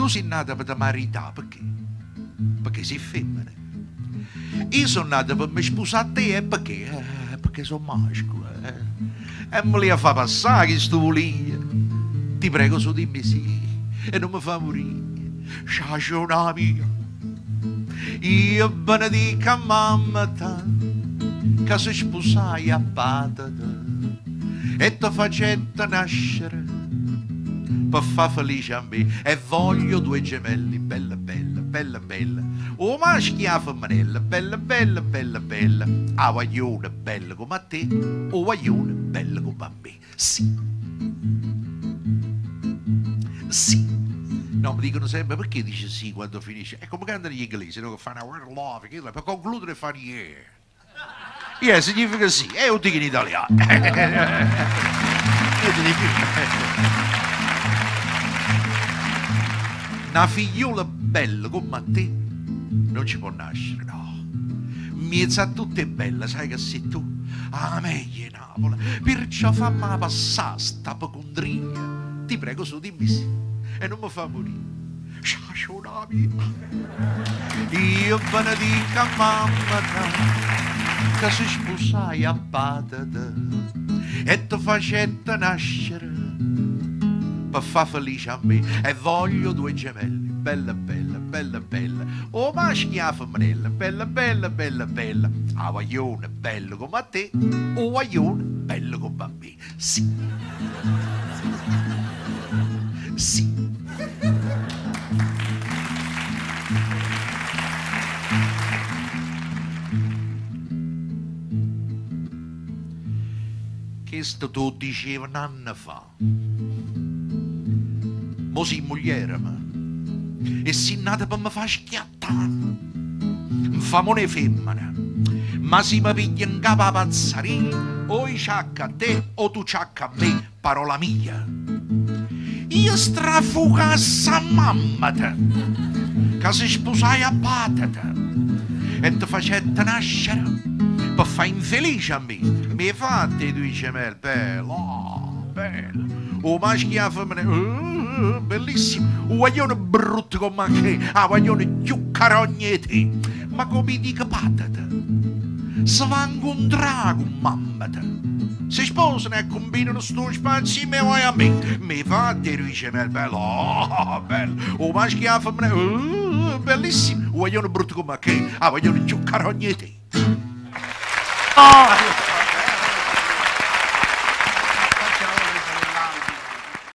tu sei nata per te marità, perché? Perché sei femmina. Io sono nata per mi sposare a te, e perché? Perché sono maschio, E me li fa passare che sto lì. Ti prego, su dimmi sì, e non mi fa morire. Sciaciona mia, io benedica a mamma ta, che si sposai a patata e ti facetta nascere per far felice a me. E voglio due gemelli, bella bella, bella bella, o maschi a femminella, bella bella, bella bella, a guaglione bella come a te, o guaglione bella come a me. Sì, sì. No, mi dicono sempre perché dice sì quando finisce. È come cantano gli inglesi, no? Che fanno we're love, che per concludere fanno yeah. Yeah significa sì, e lo dico in italiano. Una figliola bella come a te non ci può nascere, no. Miezza tutte è bella, sai che sei tu? Ah, meglio Napoli, perciò fammi passare sta pecondria. Ti prego su, dimmi sì. E non mi fa morire. Sciasciona mia, io benedica a mamma che si sposai a patata e ti facetta nascere per far felice a me. E voglio due gemelli, bella bella, bella bella, o maschi a femminella, bella bella, bella bella, a guaglione bello come a te, o guaglione bello come a me. Sì, sì. Questo tu dicevi un anno fa. Mo sei moglie, ma e sei nata per mi far schiattare. Famone femmina, ma si mi piglia in capo a pazzarina, o i ciacca a te o tu ciacca a me, parola mia. Io strafucassi a mamma te, che si sposai a patata e ti facette nascere per fare infelice a me. Mi fate due gemelli, bello, bello. O maschi a femmina, bellissimo. Un guaglione brutto come me, un guaglione più carogne te. Ma come dico patata, si va a incontrare con mamma te. Si sposano e combinano sto spazio e vai a me. Mi fate due gemelli, bello, bello. O maschi a femmina, bellissimo. Un guaglione brutto come me, un guaglione più carogne te. Oh!